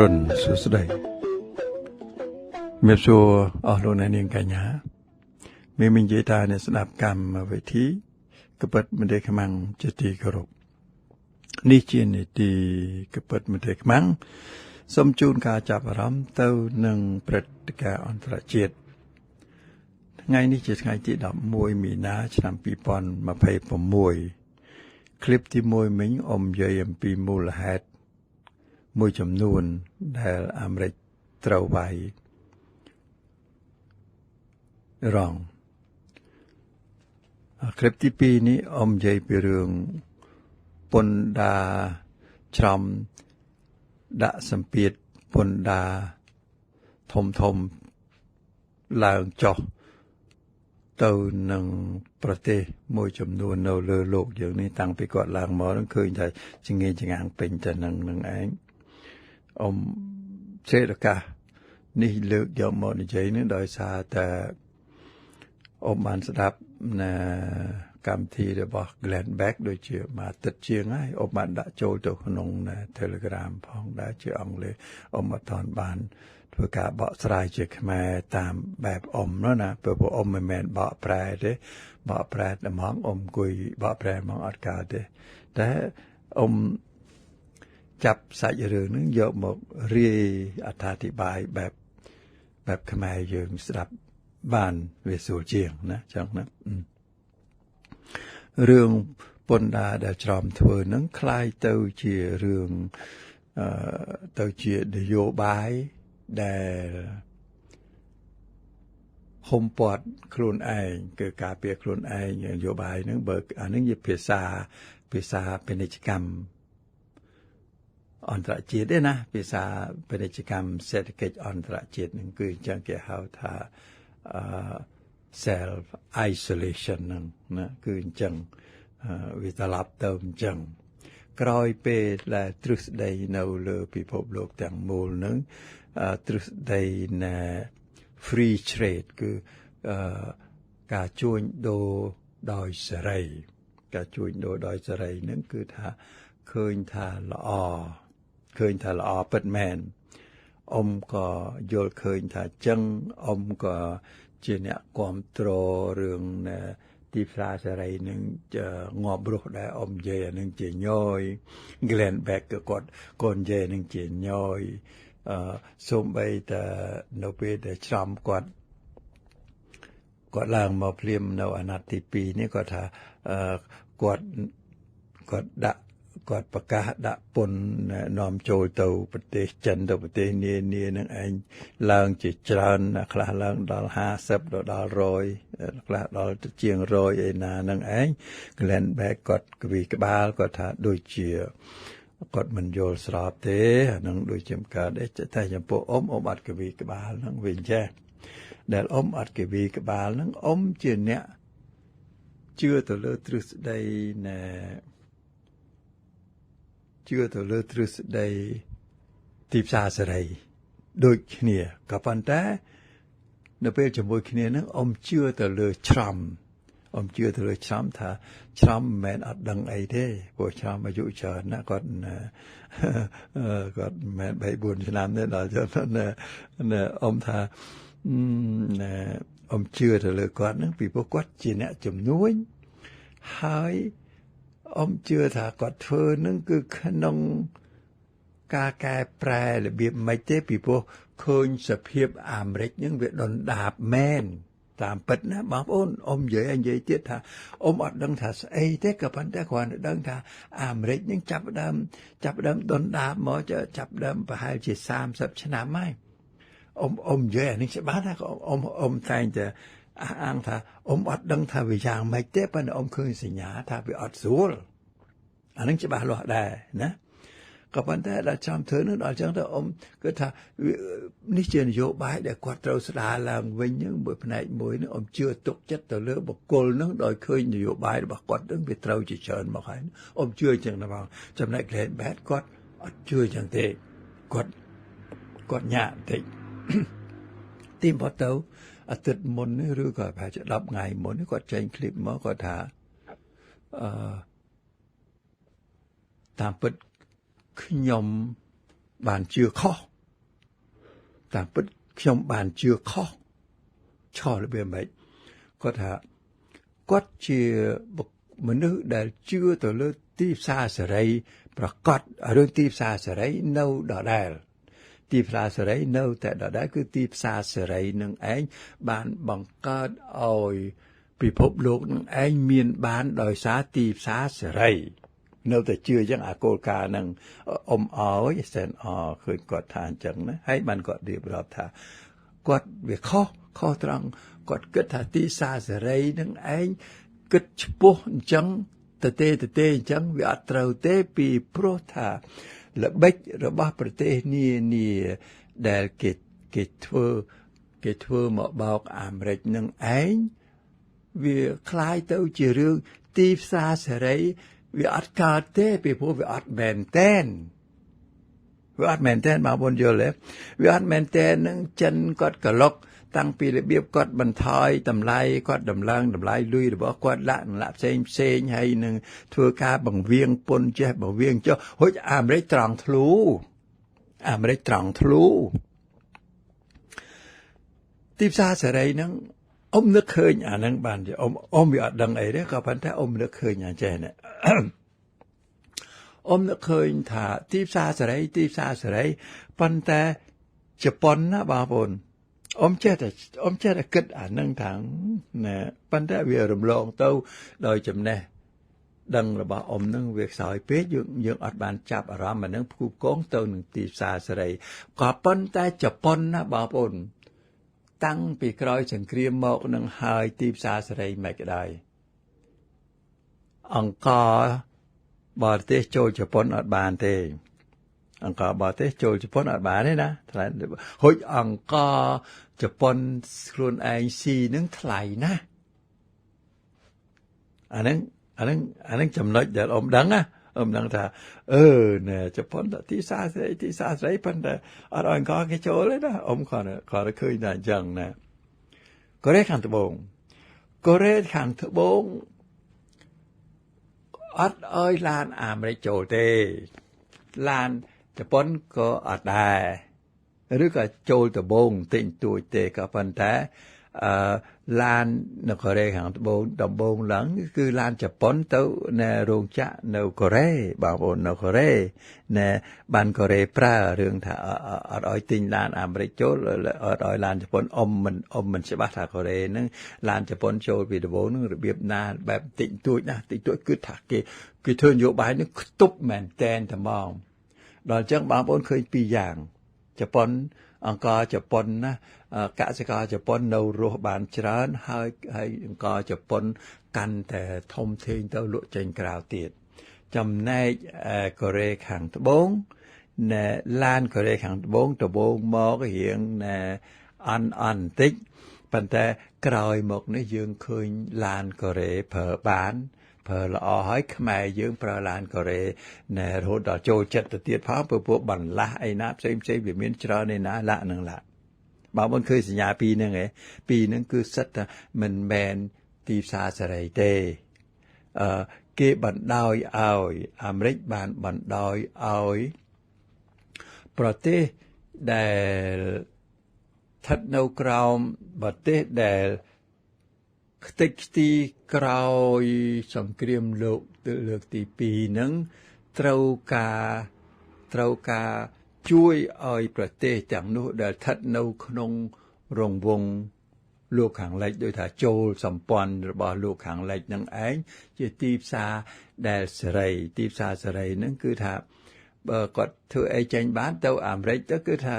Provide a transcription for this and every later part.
រុនសួស្តីមេសួរអស់លោកអ្នកនាងកញ្ញាមាននិយាយថាអ្នកស្ដាប់កម្មវិធីកពិតមន្ត្រីខ្មាំងជាទីគោរពនេះជានីតិកពិតមន្ត្រីខ្មាំងសូមជូនការចាប់អារម្មណ៍ទៅនឹងព្រឹត្តិការណ៍អន្តរជាតិថ្ងៃនេះជាថ្ងៃទី11មីនាឆ្នាំ2026คลิปที่1មិញអមនិយាយអំពីមូលហេតុមួយចំនួនដែលអាមេរិកត្រូវវាយរងคลิปទី2នេះអមនិយាយពីរឿងពន្ធដារច្រំដាក់សម្ពាធពន្ធដារធំឡើងចុះទៅនឹងប្រទេសមួយចំនួននៅលើโลกយើងនេះតាំងពីគាត់ឡើងមកនឹងឃើញថាចង្អេងចង្អាងពេញទៅនឹងឯងអមសេរកាសនេះលើកយកមកនិយាយនេះដោយសារតែអមបានស្ដាប់នៅកម្មវិធីរបស់ Glenn Beck ដូចជាមួយអាទិត្យជាងហើយអមបានដាក់ចូលទៅក្នុង Telegram ផងដែរជាអង់គ្លេសអមអត់ទាន់បានធ្វើការបកស្រាយជាខ្មែរតាមបែបអមណាព្រោះអមមិនមែនបកប្រែទេបកប្រែតែហ្មងអមអង្គុយបកប្រែហ្មងអត់កើតទេតែអមចាប់សាច់រឿងនឹងយកមករាយអត្ថាធិប្បាយបែបខ្មែរយើងស្ដាប់បានវាស្រួលជាងណាចឹងណារឿងពន្ធដារដែលច្រំធ្វើនឹងคล้ายទៅជារឿងទៅជានយោបាយដែលហុំព័ទ្ធខ្លួនឯងគឺការពារខ្លួនឯងនយោបាយហ្នឹងបើអានឹងជាភាសាពាណិជ្ជកម្មអន្តរជាតិទេណាភាសាពាណិជ្ជកម្មសេដ្ឋកិច្ចអន្តរជាតិហ្នឹងគឺអញ្ចឹងគេហៅថា self isolation ហ្នឹងណាគឺអញ្ចឹងវាត្រឡប់ទៅអញ្ចឹងក្រោយពេលដែលទ្រឹស្ដីនៅលើពិភពលោកទាំងមូលហ្នឹងទ្រឹស្ដីនៃ free trade គឺការជួញដូរដោយសេរីការជួញដូរដោយសេរីហ្នឹងគឺថាឃើញថាល្អពិតមែនអមក៏យល់ឃើញថាចឹងអមក៏ជាអ្នកគ្រប់គ្រងរឿងទីផ្សារសេរីនឹងងាប់រស់ដែរអមនិយាយអានឹងជាញយ Glenn Beck ក៏គាត់និយាយនឹងជាញយសូម្បីតែនៅពេលដែលច្រំគាត់ឡើងមកភ្លាមនៅអាណត្តិទី2នេះគាត់ថាគាត់ប្រកាសដាក់ពន្ធនាំចូលទៅប្រទេសចិនទៅប្រទេសនានានឹងឯងឡើងជាច្រើនខ្លះឡើងដល់50ដល់100ខ្លះដល់ជាង100ឯណានឹងឯង Glenn Beck គាត់គវីក្បាលគាត់ថាដូចជាគាត់មិនយល់ស្របទេអានឹងដូចជាមិនកើតទេតែចំពោះអមអត់គវីក្បាលហ្នឹងវិញចេះដែលអមអត់គវីក្បាលហ្នឹងអមជាអ្នកជឿទៅលើទ្រឹស្ដីទីផ្សារសេរីដូចគ្នាក៏ប៉ុន្តែនៅពេលជាមួយគ្នាហ្នឹងអមជឿទៅលើច្រំថាច្រំមិនមែនអត់ដឹងអីទេព្រោះច្រំអាយុច្រើនណាស់គាត់មិនមែន 3-4 ឆ្នាំទេដល់ចឹងអមថាអមជឿទៅលើគាត់ហ្នឹងពីព្រោះគាត់ជាអ្នកជំនួញហើយអមជឿថាគាត់ធ្វើនឹងគឺក្នុងការកែប្រែរបៀបមិនទេពីព្រោះឃើញសភាពអាមេរិកនឹងវាដុនដាបមែនតាមពិតណាបងប្អូនអមនិយាយទៀតថាអមអត់ដឹងថាស្អីទេក៏ប៉ុន្តែគ្រាន់តែដឹងថាអាមេរិកនឹងចាប់ដើមដុនដាបមកចាប់ដើមប្រហែលជា30ឆ្នាំហើយអមនិយាយអានេះច្បាស់ណាអមតែងតែអាងថាអមអត់ដឹងថាវាយ៉ាងម៉េចទេប៉ុន្តែអមឃើញសញ្ញាថាវាអត់ស្រួលអានឹងច្បាស់លាស់ដែរណាក៏ប៉ុន្តែដល់ចាំធ្វើនឹងដល់ចឹងទៅអមគឺថានេះជានយោបាយដែលគាត់ត្រូវស្ដារឡើងវិញហ្នឹងមួយផ្នែកមួយហ្នឹងអមជឿទុកចិត្តទៅលើបុគ្គលហ្នឹងដោយឃើញនយោបាយរបស់គាត់ហ្នឹងវាត្រូវជាច្រើនមកហើយអមជឿចឹងណាបងចំណែក Glenn Beck គាត់អត់ជឿចឹងទេគាត់ញាក់បន្តិចទីបំផុតទៅអាទិត្យមុននេះឬក៏ប្រហែលជា10ថ្ងៃមុននេះគាត់ចេញคลิปមកគាត់ថាតាមពិតខ្ញុំ បានជឿខុសតាមពិតខ្ញុំបានជឿខុសឆោរបៀបម៉េចគាត់ថាគាត់ជាមនុស្សដែលជឿទៅលើទីផ្សារសេរីប្រកាសរឿងទីផ្សារសេរីនៅដដែលទីផ្សារសេរីនៅតែដដែលគឺទីផ្សារសេរីនឹងឯងបានបង្កើតឲ្យពិភពលោកនឹងឯងមានបានដោយសារទីផ្សារសេរីនៅតែជឿអញ្ចឹងអាគោលការណ៍នឹងអោយសែនអឃើញគាត់ថាអញ្ចឹងណាហើយបានគាត់រៀបរាប់ថាគាត់វាខុសត្រង់គាត់គិតថាទីផ្សារសេរីនឹងឯងគិតឆ្ពោះអញ្ចឹងទៅទេអញ្ចឹងវាអត់ត្រូវទេពីព្រោះថាល្បិចរបស់ប្រទេសនានាដែលគេធ្វើមកបោកអាមេរិកនឹងឯងវាคล้ายទៅជារឿងទីផ្សារសេរីវាអត់កើតទេពីព្រោះវាអត់មែនតែនបងប្អូនយល់ទេវាអត់មែនតែននឹងចិនគាត់ក្លុកតាំងពីរបៀបគាត់បន្ថយតម្លៃគាត់ដំឡើងតម្លៃលុយរបស់គាត់លាក់ផ្សេងហើយនឹងធ្វើការបង្វៀងពន្ធចេះបង្វៀងចុះហុចអាមេរិកត្រង់ធ្លូទីផ្សារសេរីហ្នឹងអ៊ំនឹកឃើញអាហ្នឹងបានអ៊ំវាអត់ដឹងអីទេក៏ប៉ុន្តែអ៊ំនឹកឃើញអញ្ចេះណាអ៊ំនឹកឃើញថាទីផ្សារសេរីប៉ុន្តែជប៉ុនណាបងប្អូនអ៊ំចេះតែគិតអាហ្នឹងថាណាប៉ុន្តែវារំលងទៅដោយចំណេះដឹងរបស់អ៊ំហ្នឹងវាខ្សោយពេកយើងអត់បានចាប់អារម្មណ៍អាហ្នឹងផ្គូផ្គងទៅនឹងទីផ្សារសេរីក៏ប៉ុន្តែជប៉ុនណាបងប្អូនតាំងពីក្រោយសង្គ្រាមមកនឹងហើយទីផ្សារសេរីមិនក្តីអង្គបរទេសចូលជប៉ុនអត់បានទេអង្គបរទេសចូលជប៉ុនអត់បានទេណាថ្លៃហុចអង្គជប៉ុនខ្លួនឯងស៊ីនឹងថ្លៃណាស់អាហ្នឹងចំណុចដែលអ៊ំដឹងណាអ៊ំដឹងថាណែជប៉ុនទីផ្សារសេរីប៉ុន្តែអត់ឲ្យអង្គគេចូលទេណាអ៊ំគាត់ឃើញតែអញ្ចឹងណាកូរ៉េខាងត្បូងអត់ឲ្យឡានអាមេរិកចូលទេឡានជប៉ុនក៏អត់ដែរឬក៏ចូលដំបូងតិចតួចទេក៏ប៉ុន្តែឡាននៅកូរ៉េខាងត្បូងដំបូងឡើងគឺឡានជប៉ុនទៅនៅរោងចក្រនៅកូរ៉េបងប្អូននៅកូរ៉េណែបានកូរ៉េប្រើរឿងថាអត់ឲ្យទិញឡានអាមេរិកចូលអត់ឲ្យឡានជប៉ុនអ៊ំមិនច្បាស់ថាកូរ៉េហ្នឹងឡានជប៉ុនចូលពីដំបូងហ្នឹងរបៀបណាបែបតិចតួចគឺថាគេធ្វើនយោបាយហ្នឹងខ្ទប់មែនតែនត្មងដល់អញ្ចឹងបងប្អូនឃើញពីរយ៉ាងជប៉ុនអង្គជប៉ុនណាកសិករជប៉ុននៅរស់បានច្រើនហើយអង្គជប៉ុនកាន់តែធំធេងទៅលក់ចេញក្រៅទៀតចំណែកកូរ៉េខាងត្បូងណែឡានកូរ៉េខាងត្បូងមករៀងណែអន់បន្តិចប៉ុន្តែក្រោយមកនេះយើងឃើញឡានកូរ៉េប្រើល្អហើយខ្មែរយើងប្រើឡានកូរ៉េណែរហូតដល់ចូលចិត្តទៅទៀតផងព្រោះពួកបន្លាស់អីណាផ្សេងវាមានច្រើនឯណាឡាក់នឹងឡាក់បងប្អូនឃើញសញ្ញាពីរហ្នឹងគឺសិតថាមិនមែនទីផ្សារសេរីទេគេបណ្ដោយឲ្យអាមេរិកបានបណ្ដោយឲ្យប្រទេសដែលស្ថិតនៅក្រោមប្រទេសដែលខ្ទេចខ្ទីក្រោយសង្គ្រាមលោកលើកទី2ហ្នឹងត្រូវការជួយឲ្យប្រទេសទាំងនោះដែលស្ថិតនៅក្នុងរង្វង់លោកខាងលិចដោយថាចូលសម្ព័ន្ធរបស់លោកខាងលិចនឹងឯងជាទីផ្សារដែលសេរីទីផ្សារសេរីហ្នឹងគឺថាបើគាត់ធ្វើអីចេញបានទៅអាមេរិកទៅគឺថា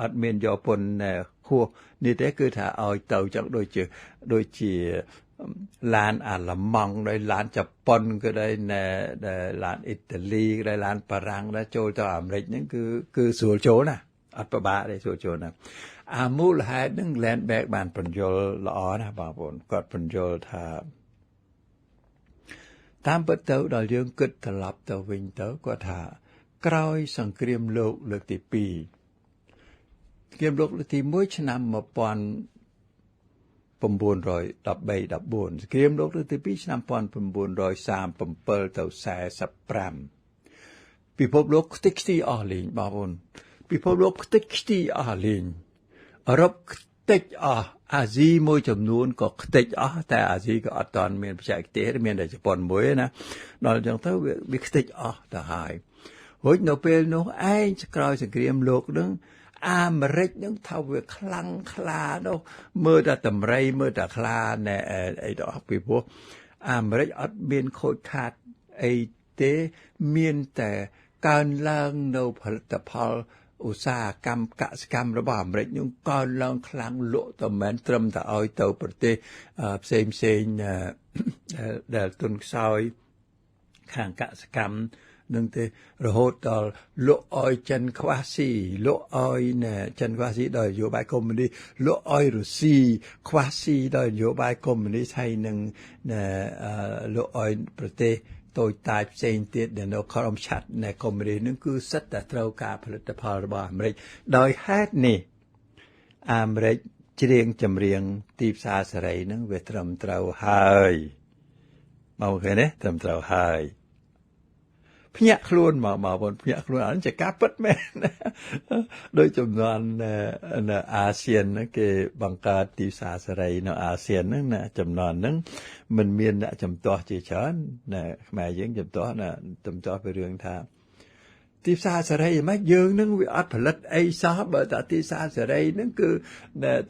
អត់មានយកពន្ធខួសនេះទេគឺថាឲ្យទៅចឹងដូចជាឡានអាល្លឺម៉ង់ដោយឡានជប៉ុនក៏ដោយឡានអ៊ីតាលីក៏ដោយឡានបារាំងដែរចូលទៅអាមេរិកហ្នឹងគឺស្រួលចូលណាអត់ពិបាកទេស្រួលចូលណាអាមូលហេតុហ្នឹង Landberg បានបញ្យល់ល្អណាស់បងប្អូនគាត់បញ្យល់ថាតាមពិតទៅដល់យើងគិតត្រឡប់ទៅវិញទៅគាត់ថាក្រោយសង្គ្រាមលោកលើកទី2សង្គ្រាមលោកលើកទី1ឆ្នាំ1913-14សង្គ្រាមលោកលើកទី2ឆ្នាំ1937ទៅ45 ពិភពលោកខ្ទេចខ្ទីអស់លេងបងប្អូនពិភពលោកខ្ទេចខ្ទីអស់លេងអឺរ៉ុបខ្ទេចអស់អាស៊ីមួយចំនួនក៏ខ្ទេចអស់តែអាស៊ីក៏អត់ទាន់មានបច្ចេកទេសមានតែជប៉ុនមួយណាដល់អញ្ចឹងទៅវាខ្ទេចអស់ទៅហើយរួចនៅពេលនោះឯងក្រោយសង្គ្រាមលោកនឹងអាមេរិកនឹងថាវាខ្លាំងខ្លានោះមើលតែតម្រៃមើលតែខ្លាណែអីដល់ពីព្រោះអាមេរិកអត់មានខូចខាតអីទេមានតែកើនឡើងនៅផលិតផលឧស្សាហកម្មកសិកម្មរបស់អាមេរិកនឹងកើនឡើងខ្លាំងលក់តែមិនត្រឹមតែឲ្យទៅប្រទេសផ្សេងដែលទុនខ្សោយខាងកសិកម្មនឹងទេរហូតដល់លក់ឲ្យចិនខ្វះស៊ីលក់ឲ្យចិនខ្វះស៊ីដោយនយោបាយកុម្មុយនីលក់ឲ្យរុស្ស៊ីខ្វះស៊ីដោយនយោបាយកុម្មុយនីហើយនឹងលក់ឲ្យប្រទេសតូចតាចផ្សេងទៀតដែលនៅក្រោមឆ័ត្រនៃកុម្មុយនីនឹងគឺសិតតែត្រូវការផលិតផលរបស់អាមេរិកដោយហេតុនេះអាមេរិកច្រៀងចម្រៀងទីផ្សារសេរីនឹងវាត្រឹមត្រូវហើយមកឃើញទេត្រឹមត្រូវហើយភ្ញាក់ខ្លួនមកបងប្អូនភ្ញាក់ខ្លួនអានេះជាការពិតមែនដោយចំនួននៅអាស៊ានគេបង្កើតទីផ្សារសេរីនៅអាស៊ានហ្នឹងណាចំនួនហ្នឹងមិនមានអ្នកចំទាស់ជាច្រើនណាខ្មែរយើងចំទាស់ពីរឿងថាទីផ្សារសេរីហ្មងយើងនឹងវាអត់ផលិតអីសោះបើតែទីផ្សារសេរីហ្នឹងគឺ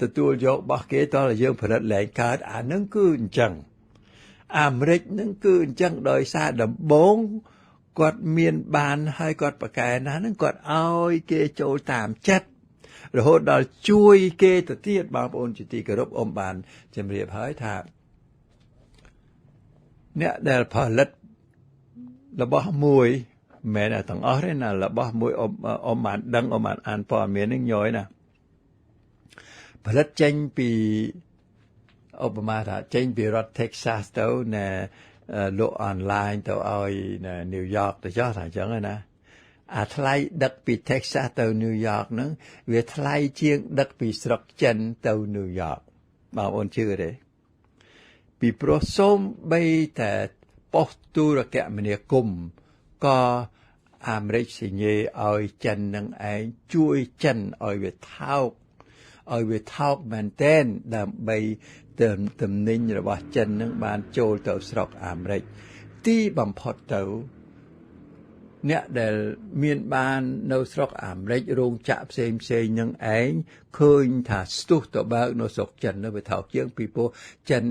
ទទួលយករបស់គេតើយើងផលិតលែងកើតអាហ្នឹងគឺអញ្ចឹងអាមេរិកហ្នឹងគឺអញ្ចឹងដោយសារដំបូងគាត់មានបានហើយគាត់ប្រកែណាហ្នឹងគាត់ឲ្យគេចូលតាមចិត្តរហូតដល់ជួយគេទៅទៀតបងប្អូនជាទីគោរពបានជំរាបហើយថាអ្នកដែលផលិតរបស់មួយមិនមែនទាំងអស់ទេណារបស់មួយបានដឹងបានអានព័ត៌មាននឹងញយណាផលិតចេញពីឧបមាថាចេញពីរដ្ឋ Texas ទៅណែលក់អនឡាញទៅឲ្យនៅ New York ទៅចោះថាអញ្ចឹងណាអាថ្លៃដឹកពី Texas ទៅ New York ហ្នឹងវាថ្លៃជាងដឹកពីស្រុកចិនទៅ New York បងប្អូនជឿទេពីព្រោះសូម្បីតែប៉ុស្តិ៍ទូរគមនាគមន៍ក៏អាមេរិកសញ្ញេឲ្យចិននឹងឯងជួយចិនឲ្យវាថោកមែនទែនដើម្បីទំនិញរបស់ចិននឹងបានចូលទៅស្រុកអាមេរិកទីបំផុតទៅអ្នកដែលមានបាននៅស្រុកអាមេរិករោងចក្រផ្សេងនឹងឯងឃើញថាស្ទុះទៅបើកនៅស្រុកចិននៅវាថោកជាងពីព្រោះចិន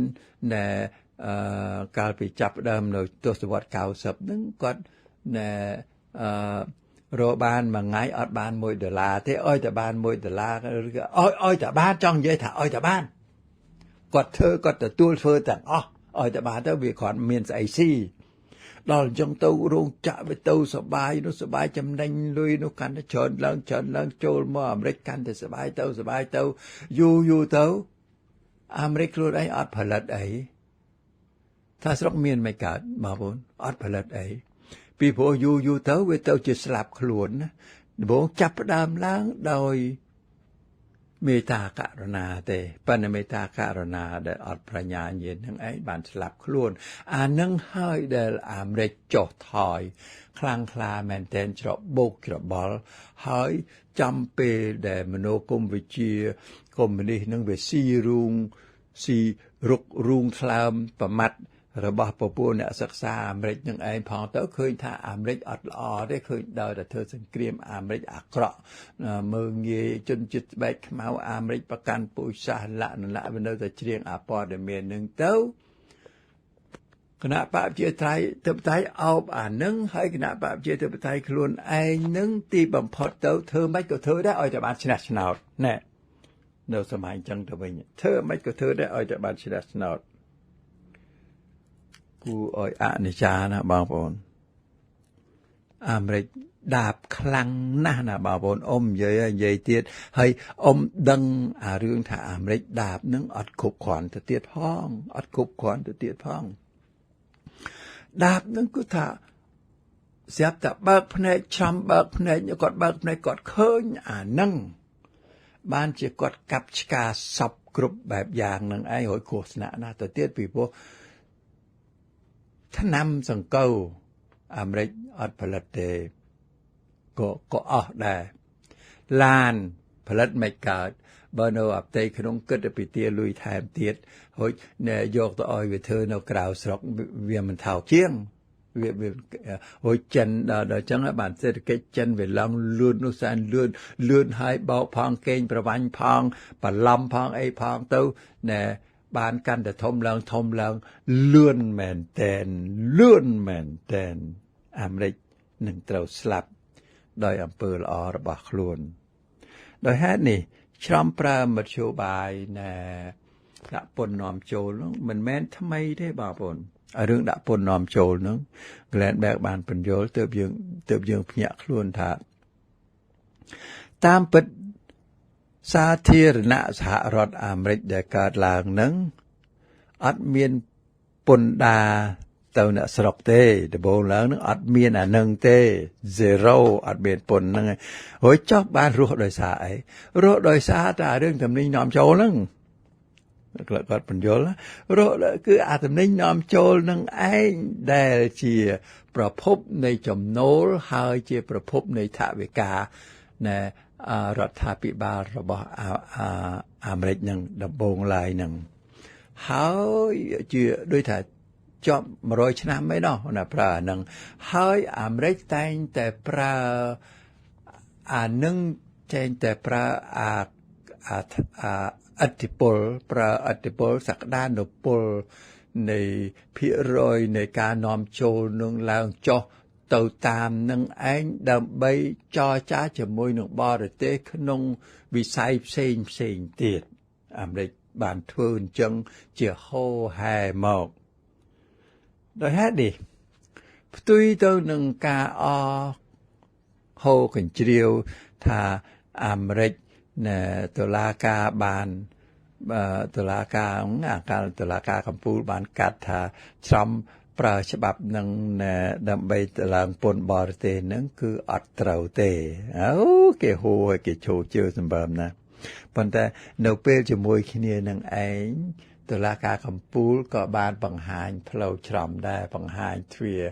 កាលពីចាប់ដើមនៅទសវត្សរ៍90ហ្នឹងគាត់រកបានមួយថ្ងៃអត់បាន$1ទេអោយតែបាន$1ឬក៏អោយតែបានចង់និយាយថាអោយតែបានគាត់ទទួលធ្វើទាំងអស់អោយតែបានទៅវាគ្រាន់មានស្អីស៊ីដល់អញ្ចឹងទៅរោងចក្រវាទៅសបាយចំណេញលុយនោះកាន់តែច្រើនឡើងចូលមកអាមេរិកកាន់តែសបាយទៅយូរទៅអាមេរិកខ្លួនឯងអត់ផលិតអីថាស្រុកមានមិនកើតបងប្អូនអត់ផលិតអីពីព្រោះយូរទៅវាទៅជាស្លាប់ខ្លួនណាដំបូងចាប់ផ្ដើមឡើងដោយមេត្តាករុណាទេប៉ុន្តែមេត្តាករុណាដែលអត់ប្រាជ្ញាញាណនឹងឯងបានស្លាប់ខ្លួនអានឹងហើយដែលអាមេរិកចុះថយខ្លាំងក្លាមែនទែនច្របូកច្របល់ហើយចំពេលដែលមនោគមវិជ្ជាកុម្មុយនីសនឹងវាស៊ីរុករូងថ្លើមប្រមាត់របស់ពពួកអ្នកសិក្សាអាមេរិកនឹងឯងផងទៅឃើញថាអាមេរិកអត់ល្អទេឃើញដល់តែធ្វើសង្គ្រាមអាមេរិកអាក្រក់មើងងាយជនជាតិស្បែកខ្មៅអាមេរិកប្រកាន់ពូជសាសន៍លក្ខណៈវានៅតែច្រៀងអាព័ត៌មាននឹងទៅគណៈបព្វជិត្រៃធិបតេយ្យអោបអានឹងហើយគណៈបព្វជិត្រធិបតេយ្យខ្លួនឯងនឹងទីបំផុតទៅធ្វើមិនក៏ធ្វើដែរឲ្យតែបានឆ្នះឆ្នោតណែនៅសម័យអញ្ចឹងទៅវិញធ្វើមិនក៏ធ្វើដែរឲ្យតែបានឆ្នះឆ្នោតគួរឲ្យអនិច្ចាណាបងប្អូនអាមេរិកដាបខ្លាំងណាស់ណាបងប្អូននិយាយទៀតហើយដឹងអារឿងថាអាមេរិកដាបនឹងអត់គ្រប់គ្រាន់ទៅទៀតផងដាបនឹងគឺថាស្រាប់តែបើកភ្នែកគាត់ឃើញអានឹងបានជាគាត់កាប់ឆ្កាសពគ្រប់បែបយ៉ាងនឹងឯងហើយគ្រោះថ្នាក់ណាស់ទៅទៀតពីព្រោះថ្នាំសង្កូវអាមេរិកអត់ផលិតទេ ក៏អស់ដែរឡានផលិតមិនកើតបើនៅអផ្ទៃក្នុងគិតពីទាលុយថែមទៀតហូចយកទៅឲ្យវាធ្វើនៅក្រៅស្រុកវាមិនថោកជាងវាហូចចិនដល់ចឹងបានសេដ្ឋកិច្ចចិនវាឡើងលឿននោះសានលឿនហើយបោកផងកេងប្រវាញ់ផងបន្លំផងអីផងទៅណែបានកាន់តែធំឡើងលឿនមែនតែនអាមេរិកនឹងត្រូវស្លាប់ដោយអំពើល្អរបស់ខ្លួនដោយហេតុនេះច្រំប្រើមធ្យោបាយណែដាក់ពន្ធនាំចូលនោះមិនមែនថ្មីទេបងប្អូនរឿងដាក់ពន្ធនាំចូលនោះ Glenberg បានបញ្យល់ទើបយើងភ្ញាក់ខ្លួនថាតាមពិតសាធារណសហរដ្ឋអាមេរិកដែលកើតឡើងនឹងអត់មានពន្ធដារទៅអ្នកស្រុកទេដំបូងឡើងនឹងអត់មានអានឹងទេ zero អត់មានពន្ធហ្នឹងហើយចុះបានរស់ដោយសារអីរស់ដោយសារតែរឿងទំនិញនាំចូលហ្នឹងគាត់បញ្យល់រស់គឺអាទំនិញនាំចូលនឹងឯងដែលជាប្រភពនៃចំណូលហើយជាប្រភពនៃថវិកាណែរដ្ឋាភិបាលរបស់អាមេរិកនឹងដំបូងឡើយនឹងហើយជាដូចថាជាប់100ឆ្នាំឯណោះណាប្រើអានឹងហើយអាមេរិកតែងតែប្រើអានឹងតែងតែប្រើអធិពលសក្តានុពលនៃភាគរយនៃការនាំចូលនឹងឡើងចុះទៅតាមនឹងឯងដើម្បីចរចាជាមួយនឹងបរទេសក្នុងវិស័យផ្សេងទៀតអាមេរិកបានធ្វើអញ្ចឹងជាហូរហែមកដោយហេតុនេះផ្ទុយទៅនឹងការហូរកញ្ជ្រៀវថាអាមេរិកតុលាការបានតុលាការកំពូលបានកាត់ថាចំប្រើច្បាប់នឹងដើម្បីទៅឡើងពន្ធបរទេសនឹងគឺអត់ត្រូវទេអូគេហូរគេឈោជើសម្បើមណាប៉ុន្តែនៅពេលជាមួយគ្នានឹងឯងតុលាការកំពូលក៏បានបង្ហាញផ្លូវច្រំដែរបង្ហាញទ្វារ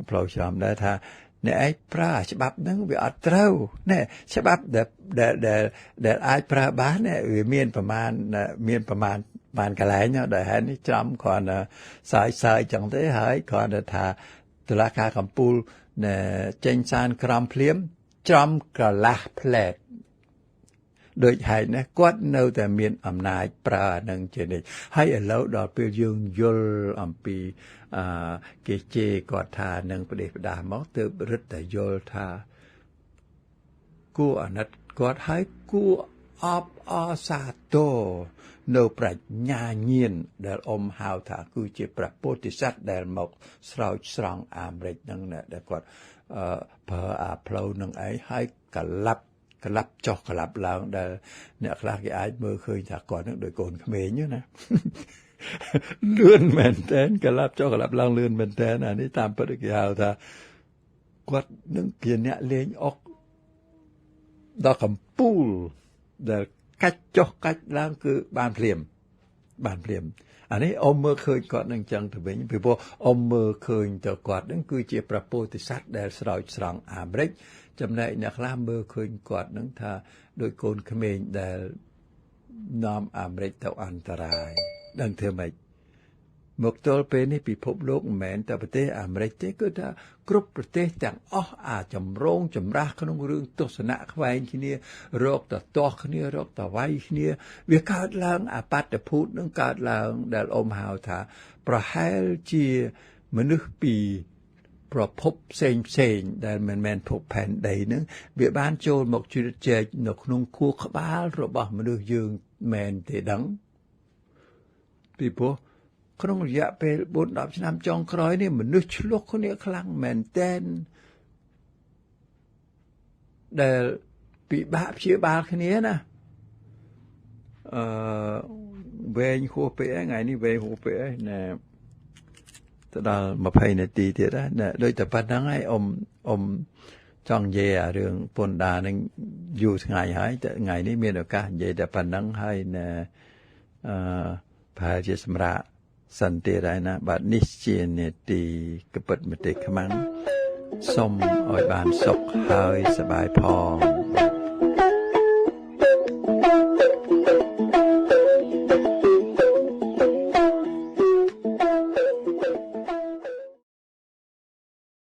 ផ្លូវច្រំដែរថាអ្នកឯងប្រើច្បាប់ហ្នឹងវាអត់ត្រូវណែច្បាប់ដែលអាចប្រើបានវាមានប្រមាណបានកន្លែងដែលហេតុនេះច្រំគ្រាន់តែសាយចឹងទេហើយគ្រាន់តែថាតុលាការកំពូលចេញសានក្រមភ្លាមច្រំកន្លះផ្លែតដូចហេតុនេះគាត់នៅតែមានអំណាចប្រើនឹងជានិច្ចហើយឥឡូវដល់ពេលយើងយល់អំពីគេជេរគាត់ថានឹងប្រទេសផ្ដាស់មកទើបរឹតតែយល់ថាគួរអាណិតគាត់ហើយគួរអបអរសាទរនៅប្រាជ្ញាញាណដែលហៅថាគឺជាព្រះពោធិសត្វដែលមកស្រោចស្រង់អាមេរិកនឹងដែលគាត់ប្រើអាផ្លូវនឹងឯងហើយកលាប់ចុះកលាប់ឡើងដែលអ្នកខ្លះគេអាចមើលឃើញថាគាត់នឹងដូចកូនក្មេងណាលឿនមែនតើកលាប់ចុះកលាប់ឡើងលឿនមែនតើអានេះតាមពិតគេហៅថាគាត់នឹងជាអ្នកលេងអុកដល់កំពូលដែលកាច់ចុះកាច់ឡើងគឺបានភ្លាមអានេះមើលឃើញគាត់នឹងចឹងទៅវិញពីព្រោះមើលឃើញទៅគាត់នឹងគឺជាព្រះពោធិសត្វដែលស្រោចស្រង់អាមេរិកចំណែកអ្នកខ្លះមើលឃើញគាត់នឹងថាដោយកូនក្មេងដែលនាំអាមេរិកទៅអន្តរាយដឹងធ្វើម៉េចមកទល់ពេលនេះពិភពលោកមិនមែនតែប្រទេសអាមេរិកទេគឺថាគ្រប់ប្រទេសទាំងអស់អាចចម្រូងចម្រាសក្នុងរឿងទស្សនៈខ្វែងគ្នារកតទាស់គ្នារកតវាយគ្នាវាកើតឡើងអបត្តភូតនឹងកើតឡើងដែលហៅថាប្រហែលជាមនុស្សពីប្រភពផ្សេងដែលមិនមែនភពផែនដីនឹងវាបានចូលមកជ្រៀតជ្រែកនៅក្នុងខួរក្បាលរបស់មនុស្សយើងមែនទេដឹងពីព្រោះក្នុងរយៈពេល 4-10 ឆ្នាំចុងក្រោយនេះមនុស្សឆ្លោះគ្នាខ្លាំងមែនទែនដែលពិបាកព្យាបាលគ្នាណាវែងហួសពេកថ្ងៃនេះវែងហួសពេកណាទៅដល់20នាទីទៀតណាដូចតែប៉ុណ្្នឹងហើយចង់និយាយអារឿងពន្ធដារនឹងយូរថ្ងៃហើយតែថ្ងៃនេះមានឱកាសនិយាយតែប៉ុណ្្នឹងហើយណាប្រហែលជាសម្រាប់សន្តិដែរណាបាទនេះជានេតិកពិតមតិខ្មាំង សូមឲ្យបានសុខហើយសប្បាយផង